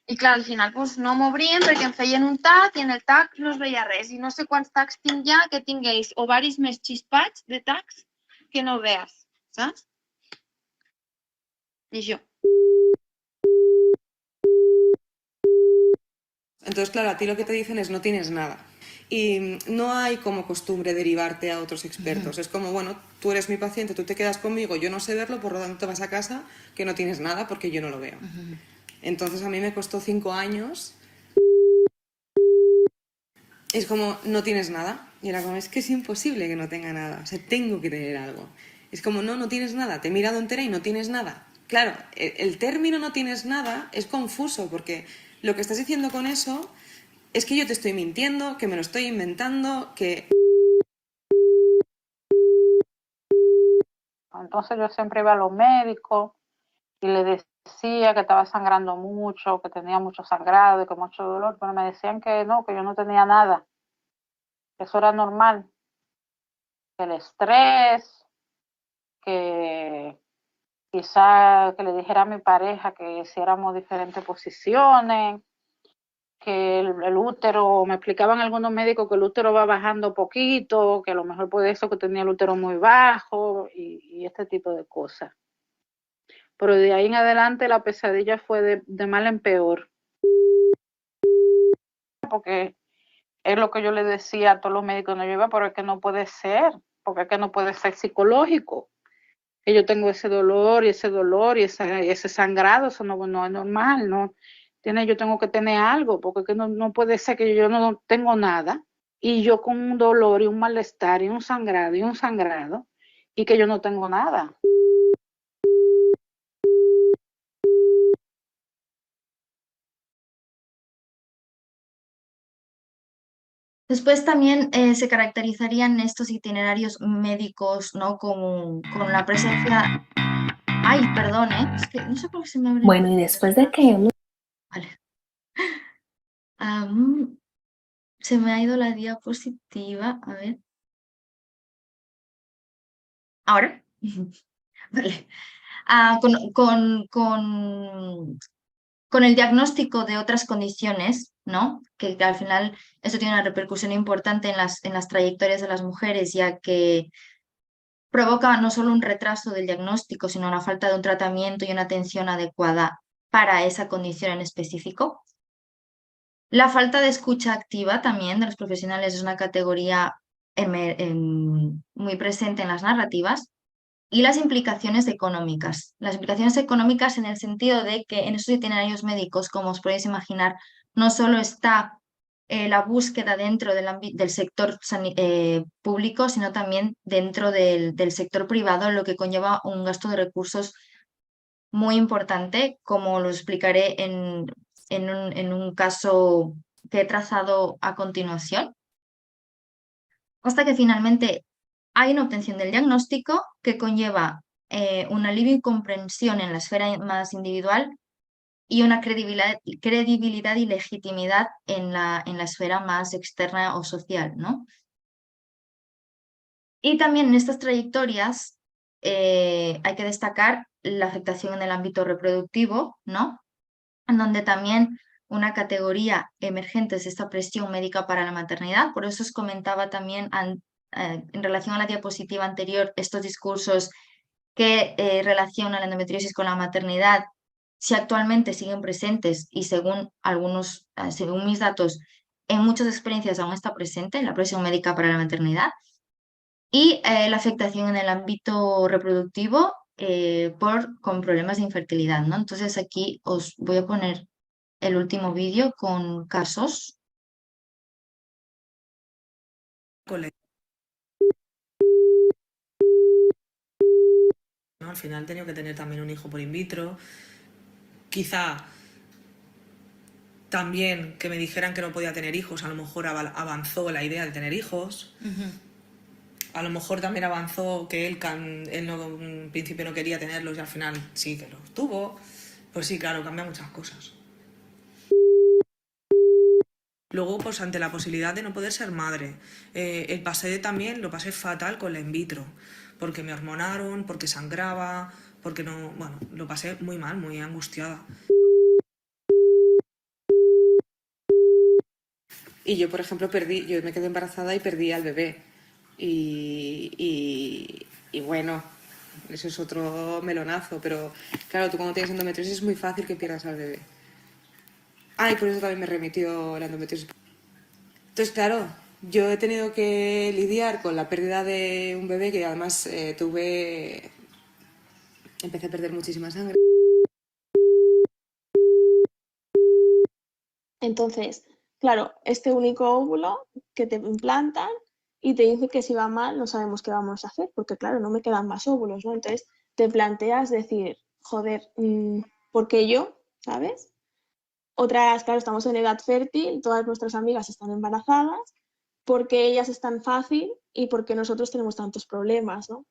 I clar, al final pues, no m'obrien perquè em feien un TAC i en el TAC no es veia res. I no sé quants TACs tinc ja que tingués ovaris més xispats de TACs que no veas, saps? I això. Entonces, claro, a ti lo que te dicen es no tienes nada. Y no hay como costumbre derivarte a otros expertos. Es como, bueno, tú eres mi paciente, tú te quedas conmigo, yo no sé verlo, por lo tanto te vas a casa que no tienes nada porque yo no lo veo. Entonces a mí me costó 5 años. Es como, no tienes nada. Y era como, es que es imposible que no tenga nada. O sea, tengo que tener algo. Es como, no tienes nada. Te he mirado entera y no tienes nada. Claro, el término no tienes nada es confuso porque lo que estás diciendo con eso es que yo te estoy mintiendo, que me lo estoy inventando, que... Entonces yo siempre iba a los médicos y le decía que estaba sangrando mucho, que tenía mucho sangrado y que mucho dolor, pero me decían que no, que yo no tenía nada, que eso era normal, que el estrés, que quizá que le dijera a mi pareja que hiciéramos diferentes posiciones, que el útero, me explicaban algunos médicos que el útero va bajando poquito, que a lo mejor puede eso que tenía el útero muy bajo y este tipo de cosas. Pero de ahí en adelante la pesadilla fue de mal en peor. Porque es lo que yo le decía a todos los médicos donde yo iba, pero es que no puede ser, porque es que no puede ser psicológico. Que yo tengo ese dolor y ese sangrado, eso no es normal, ¿no? Yo tengo que tener algo, porque es que no puede ser que yo no tengo nada y yo con un dolor y un malestar y un sangrado y que yo no tengo nada. Después también se caracterizarían estos itinerarios médicos, ¿no? Con la presencia... Ay, perdón, es que no sé por qué se me abre... Bueno, y después de que hemos... Vale. Se me ha ido la diapositiva, a ver. ¿Ahora? Vale. Con el diagnóstico de otras condiciones, ¿no? Que al final eso tiene una repercusión importante en las trayectorias de las mujeres, ya que provoca no solo un retraso del diagnóstico, sino una falta de un tratamiento y una atención adecuada para esa condición en específico. La falta de escucha activa también de los profesionales es una categoría muy presente en las narrativas. Y las implicaciones económicas. Las implicaciones económicas en el sentido de que en esos itinerarios médicos, como os podéis imaginar, no solo está la búsqueda dentro del sector público, sino también dentro del sector privado, lo que conlleva un gasto de recursos muy importante, como lo explicaré en un caso que he trazado a continuación, hasta que finalmente hay una obtención del diagnóstico que conlleva una alivio y comprensión en la esfera más individual y una credibilidad y legitimidad en la esfera más externa o social, ¿no? Y también en estas trayectorias hay que destacar la afectación en el ámbito reproductivo, ¿no? En donde también una categoría emergente es esta presión médica para la maternidad. Por eso os comentaba también en relación a la diapositiva anterior estos discursos que relacionan la endometriosis con la maternidad, si actualmente siguen presentes y según según mis datos, en muchas experiencias aún está presente la presión médica para la maternidad y la afectación en el ámbito reproductivo con problemas de infertilidad, ¿no? Entonces aquí os voy a poner el último vídeo con casos. ¿No? Al final he tenido que tener también un hijo por in vitro. Quizá también que me dijeran que no podía tener hijos, a lo mejor avanzó la idea de tener hijos. A lo mejor también avanzó que él en principio no quería tenerlos y al final sí que los tuvo. Pues sí, claro, cambia muchas cosas. Luego, pues ante la posibilidad de no poder ser madre, lo pasé fatal con la in vitro, porque me hormonaron, porque sangraba, porque no, bueno, lo pasé muy mal, muy angustiada. Y yo, por ejemplo, yo me quedé embarazada y perdí al bebé. Y bueno, eso es otro melonazo, pero claro, tú cuando tienes endometriosis es muy fácil que pierdas al bebé. Y por eso también me remitió la endometriosis. Entonces, claro, yo he tenido que lidiar con la pérdida de un bebé que además empecé a perder muchísima sangre. Entonces, claro, este único óvulo que te implantan y te dice que si va mal no sabemos qué vamos a hacer, porque claro, no me quedan más óvulos, ¿no? Entonces te planteas decir, joder, ¿por qué yo? ¿Sabes? Otras, claro, estamos en edad fértil, todas nuestras amigas están embarazadas, ¿por qué ellas es tan fácil y por qué nosotros tenemos tantos problemas, ¿no?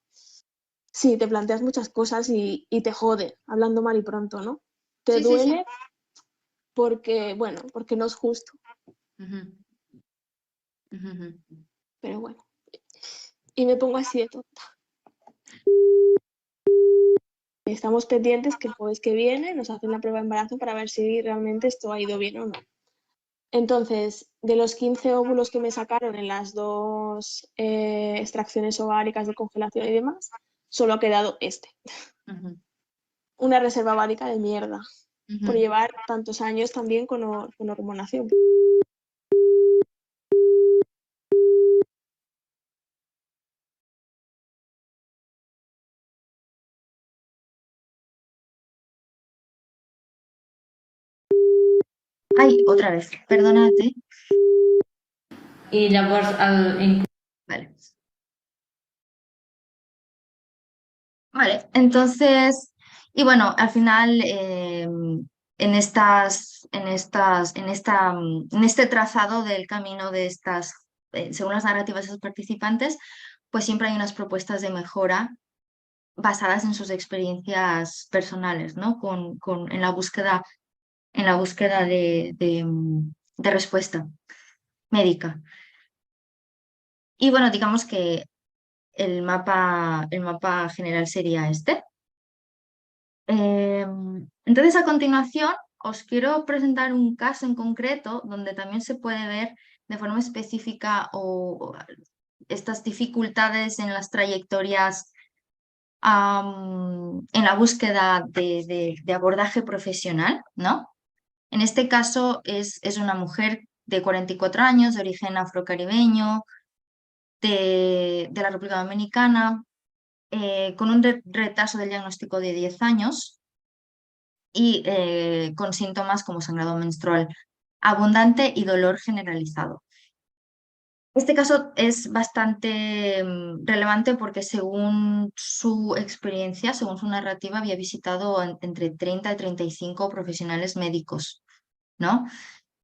Sí, te planteas muchas cosas y te jode, hablando mal y pronto, ¿no? Te duele porque, bueno, porque no es justo. Pero bueno, y me pongo así de tonta. Estamos pendientes que el jueves que viene nos hacen la prueba de embarazo para ver si realmente esto ha ido bien o no. Entonces, de los 15 óvulos que me sacaron en las 2 extracciones ováricas de congelación y demás, solo ha quedado este. Una reserva ovárica de mierda, por llevar tantos años también con hormonación. Ay, otra vez, perdónate. I llavors Vale. Vale, entonces, y bueno, al final en este trazado del camino de según las narrativas de sus participantes, pues siempre hay unas propuestas de mejora basadas en sus experiencias personales, ¿no? En la búsqueda de respuesta médica. Y bueno, digamos que el mapa general sería este. Entonces, a continuación, os quiero presentar un caso en concreto donde también se puede ver de forma específica estas dificultades en las trayectorias en la búsqueda de abordaje profesional, ¿no? En este caso es una mujer de 44 años, de origen afrocaribeño, de la República Dominicana, con un retraso del diagnóstico de 10 años y con síntomas como sangrado menstrual abundante y dolor generalizado. Este caso es bastante relevante porque según su experiencia, según su narrativa, había visitado entre 30 y 35 profesionales médicos, ¿no?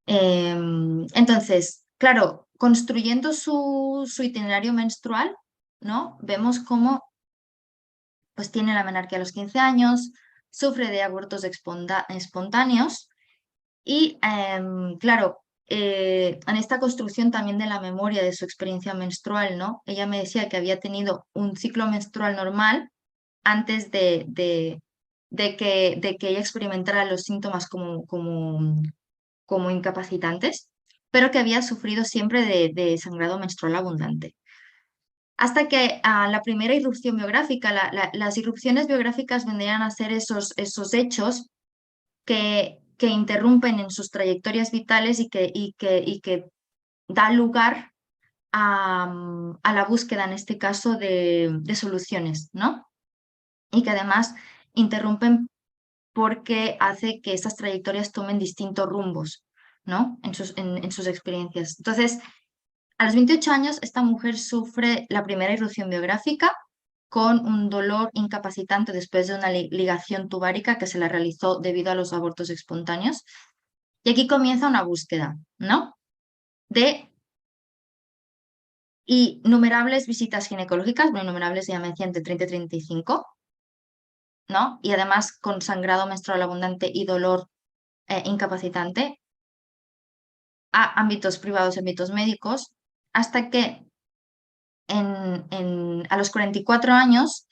Entonces, claro, construyendo su itinerario menstrual, ¿no? Vemos cómo pues tiene la menarquía a los 15 años, sufre de abortos espontáneos y, claro, en esta construcción también de la memoria de su experiencia menstrual, ¿no? Ella me decía que había tenido un ciclo menstrual normal antes de que ella experimentara los síntomas como incapacitantes, pero que había sufrido siempre de sangrado menstrual abundante. Hasta que la primera irrupción biográfica, las irrupciones biográficas vendrían a ser esos hechos que interrumpen en sus trayectorias vitales y que da lugar a la búsqueda, en este caso, de soluciones, ¿no? Y que además interrumpen porque hace que estas trayectorias tomen distintos rumbos, ¿no? En sus experiencias. Entonces, a los 28 años, esta mujer sufre la primera irrupción biográfica con un dolor incapacitante después de una ligación tubárica que se la realizó debido a los abortos espontáneos. Y aquí comienza una búsqueda, ¿no? De innumerables visitas ginecológicas, bueno, innumerables ya me decía entre 30 y 35, ¿no? Y además con sangrado menstrual abundante y dolor incapacitante a ámbitos privados, ámbitos médicos, hasta que a los 44 años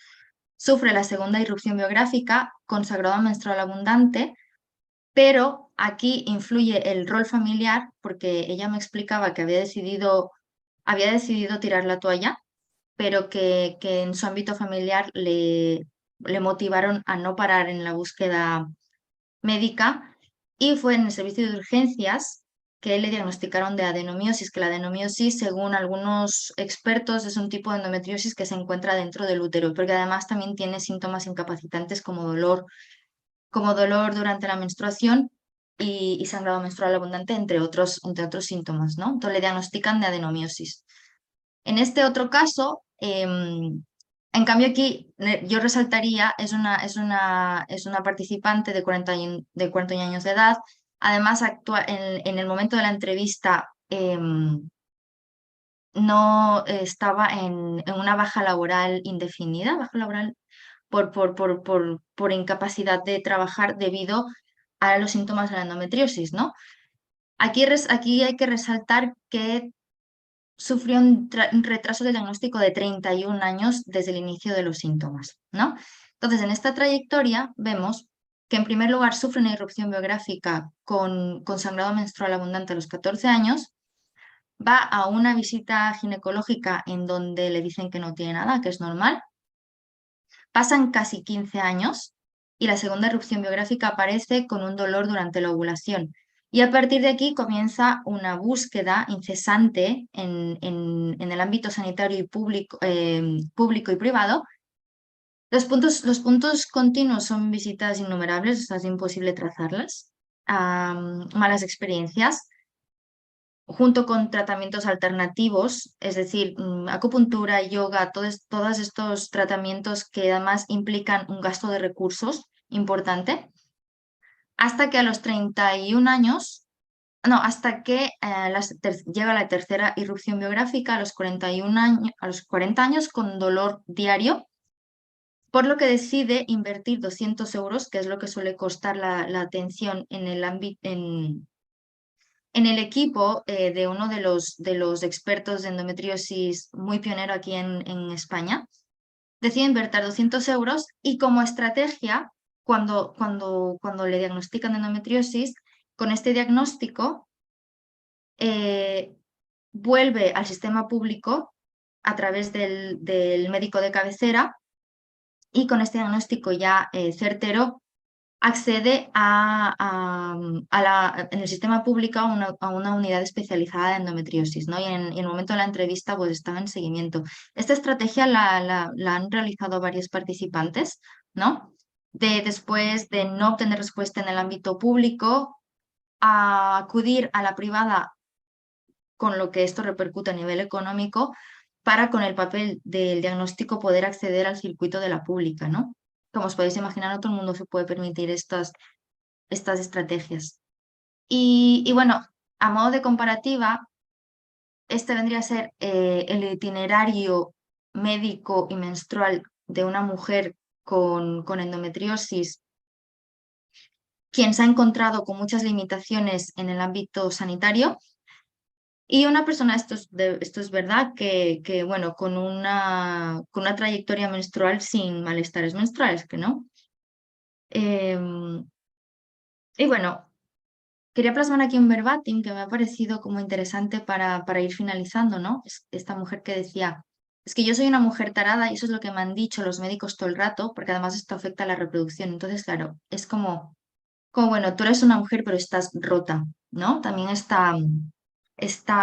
sufre la segunda irrupción biográfica con sangrado menstrual abundante, pero aquí influye el rol familiar porque ella me explicaba que había decidido tirar la toalla, pero que en su ámbito familiar le motivaron a no parar en la búsqueda médica y fue en el servicio de urgencias que le diagnosticaron de adenomiosis, que la adenomiosis, según algunos expertos, es un tipo de endometriosis que se encuentra dentro del útero, porque además también tiene síntomas incapacitantes como dolor durante la menstruación y sangrado menstrual abundante, entre otros síntomas, ¿no? Entonces le diagnostican de adenomiosis. En este otro caso, en cambio aquí yo resaltaría, es una participante de 41 años de edad, además actúa en el momento de la entrevista, no estaba en una baja laboral indefinida, baja laboral por incapacidad de trabajar debido a los síntomas de la endometriosis, ¿no? Aquí hay que resaltar que sufrió un retraso de diagnóstico de 31 años desde el inicio de los síntomas, ¿no? Entonces, en esta trayectoria vemos que en primer lugar sufre una irrupción biográfica con sangrado menstrual abundante a los 14 años, va a una visita ginecológica en donde le dicen que no tiene nada, que es normal, pasan casi 15 años y la segunda irrupción biográfica aparece con un dolor durante la ovulación. Y a partir de aquí comienza una búsqueda incesante en el ámbito sanitario y público y privado. Los puntos continuos son visitas innumerables, o sea, es imposible trazarlas. Malas experiencias, junto con tratamientos alternativos, es decir, acupuntura, yoga, todos estos tratamientos que además implican un gasto de recursos importante, hasta que a los 31 años, no, hasta que llega la tercera irrupción biográfica a los 41 años, a los 40 años con dolor diario, por lo que decide invertir 200 euros, que es lo que suele costar la atención en el ámbito, en el equipo de uno de los expertos de endometriosis muy pionero aquí en España. Decide invertir 200 euros y como estrategia, cuando le diagnostican endometriosis, con este diagnóstico vuelve al sistema público a través del médico de cabecera y con este diagnóstico ya certero accede en el sistema público a una unidad especializada de endometriosis, ¿no? Y en el momento de la entrevista pues estaba en seguimiento. Esta estrategia la han realizado varios participantes, ¿no? Después de no obtener respuesta en el ámbito público, a acudir a la privada, con lo que esto repercute a nivel económico, para con el papel del diagnóstico poder acceder al circuito de la pública, ¿no? Como os podéis imaginar, no todo el mundo se puede permitir estas estrategias. Y bueno, a modo de comparativa, este vendría a ser el itinerario médico y menstrual de una mujer con endometriosis, quien se ha encontrado con muchas limitaciones en el ámbito sanitario. Y una persona, esto es verdad, que bueno, con una trayectoria menstrual sin malestares menstruales, que no. Y bueno, quería plasmar aquí un verbatim que me ha parecido como interesante para ir finalizando, ¿no? Esta mujer que decía, es que yo soy una mujer tarada y eso es lo que me han dicho los médicos todo el rato, porque además esto afecta a la reproducción. Entonces, claro, es como bueno, tú eres una mujer pero estás rota, ¿no? También esta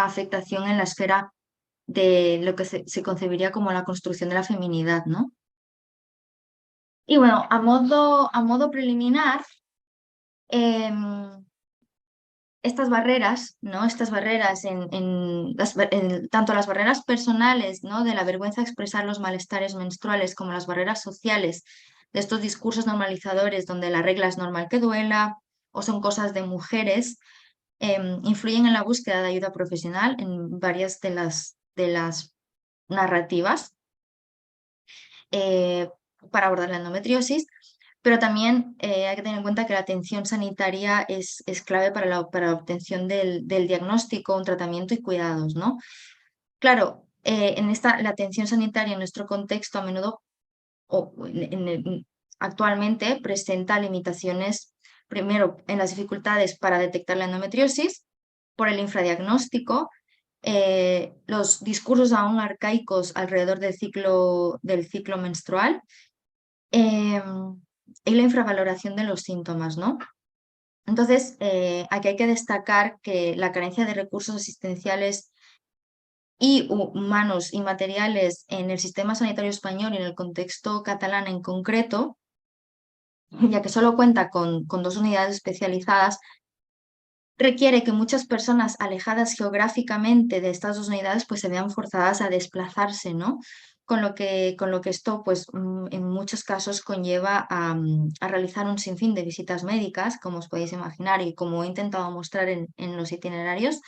afectación en la esfera de lo que se concebiría como la construcción de la feminidad, ¿no? Y bueno, a modo preliminar, estas barreras, ¿no? Estas barreras tanto las barreras personales, ¿no? De la vergüenza de expresar los malestares menstruales, como las barreras sociales de estos discursos normalizadores donde la regla es normal que duela o son cosas de mujeres, influyen en la búsqueda de ayuda profesional en varias de las narrativas para abordar la endometriosis, pero también hay que tener en cuenta que la atención sanitaria es clave para la obtención del diagnóstico, un tratamiento y cuidados, ¿no? Claro, la atención sanitaria en nuestro contexto a menudo actualmente presenta limitaciones, primero en las dificultades para detectar la endometriosis, por el infradiagnóstico, los discursos aún arcaicos alrededor del ciclo menstrual, y la infravaloración de los síntomas, ¿no? Entonces, aquí hay que destacar que la carencia de recursos asistenciales y humanos y materiales en el sistema sanitario español y en el contexto catalán en concreto, ya que solo cuenta con 2 unidades especializadas, requiere que muchas personas alejadas geográficamente de estas 2 unidades pues se vean forzadas a desplazarse, ¿no? Con lo que esto pues en muchos casos conlleva a realizar un sinfín de visitas médicas, como os podéis imaginar y como he intentado mostrar en los itinerarios,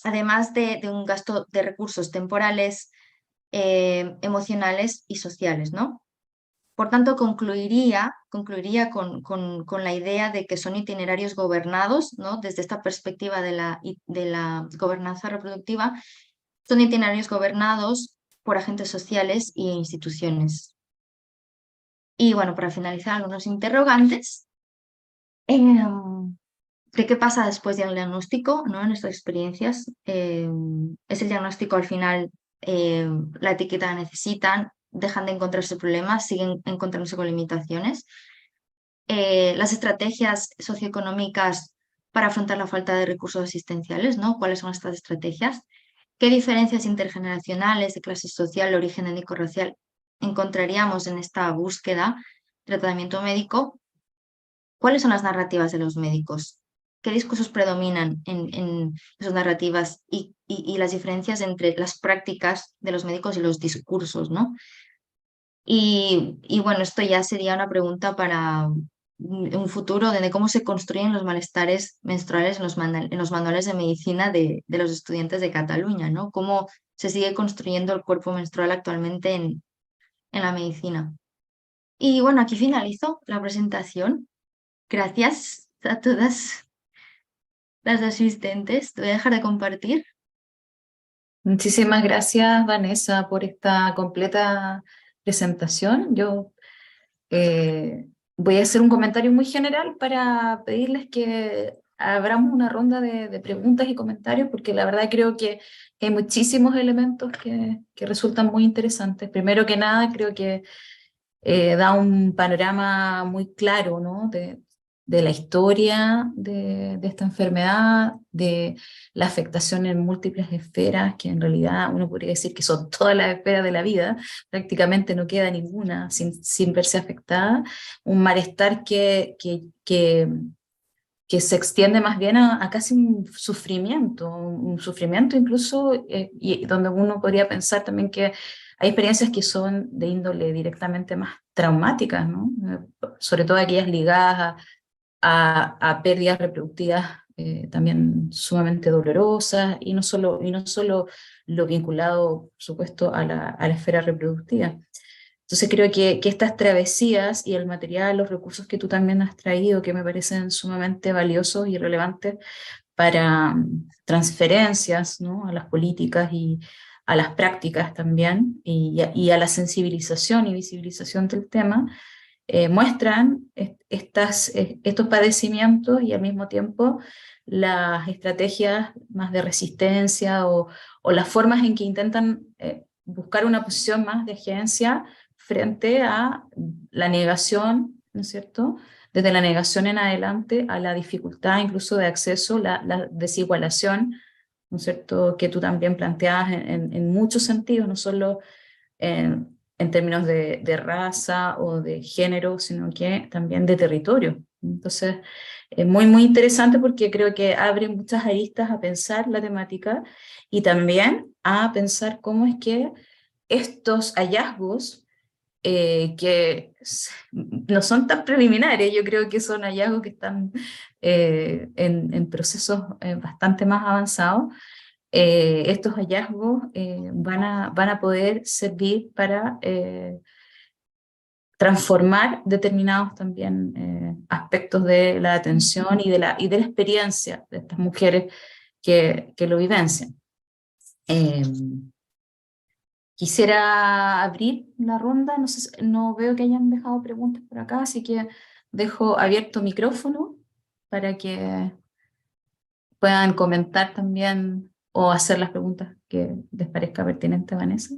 además de un gasto de recursos temporales, emocionales y sociales, ¿no? Por tanto, concluiría con la idea de que son itinerarios gobernados, ¿no? Desde esta perspectiva de la gobernanza reproductiva, son itinerarios gobernados por agentes sociales e instituciones. Y bueno, para finalizar, algunos interrogantes. ¿De qué pasa después del diagnóstico, ¿no? En nuestras experiencias, ¿es el diagnóstico al final la etiqueta que necesitan? ¿Dejan de encontrarse problemas? ¿Siguen encontrándose con limitaciones? Las estrategias socioeconómicas para afrontar la falta de recursos asistenciales, ¿no? ¿Cuáles son estas estrategias? ¿Qué diferencias intergeneracionales de clase social, origen étnico-racial encontraríamos en esta búsqueda de tratamiento médico? ¿Cuáles son las narrativas de los médicos? ¿Qué discursos predominan en esas narrativas y las diferencias entre las prácticas de los médicos y los discursos, ¿no? Y bueno, esto ya sería una pregunta para un futuro de cómo se construyen los malestares menstruales en los manuales de medicina de los estudiantes de Cataluña, ¿no? Cómo se sigue construyendo el cuerpo menstrual actualmente en la medicina. Y bueno, aquí finalizo la presentación. Gracias a todas las asistentes. Te voy a dejar de compartir. Muchísimas gracias, Vanessa, por esta completa presentación. Yo voy a hacer un comentario muy general para pedirles que abramos una ronda de preguntas y comentarios, porque la verdad creo que hay muchísimos elementos que resultan muy interesantes. Primero que nada, creo que da un panorama muy claro, ¿no? de la historia de esta enfermedad, de la afectación en múltiples esferas, que en realidad uno podría decir que son todas las esferas de la vida, prácticamente no queda ninguna sin verse afectada, un malestar que se extiende más bien a casi un sufrimiento incluso, y donde uno podría pensar también que hay experiencias que son de índole directamente más traumáticas, ¿no? Sobre todo aquellas ligadas a pérdidas reproductivas también sumamente dolorosas, y no solo lo vinculado, por supuesto, a la esfera reproductiva. Entonces creo que estas travesías y el material, los recursos que tú también has traído, que me parecen sumamente valiosos y relevantes para transferencias, ¿no? a las políticas y a las prácticas también, y a la sensibilización y visibilización del tema, muestran estos padecimientos y al mismo tiempo las estrategias más de resistencia o las formas en que intentan buscar una posición más de agencia frente a la negación, ¿no es cierto?, desde la negación en adelante a la dificultad incluso de acceso, la desigualación, ¿no es cierto?, que tú también planteabas en muchos sentidos, no solo en términos de raza o de género, sino que también de territorio. Entonces, es muy interesante porque creo que abre muchas aristas a pensar la temática y también a pensar cómo es que estos hallazgos, que no son tan preliminares, yo creo que son hallazgos que están en procesos bastante más avanzados, estos hallazgos van a poder servir para transformar determinados también aspectos de la atención y de la experiencia de estas mujeres que lo vivencian. Quisiera abrir la ronda, no veo que hayan dejado preguntas por acá, así que dejo abierto micrófono para que puedan comentar también o hacer las preguntas que les parezca pertinente, Vanessa.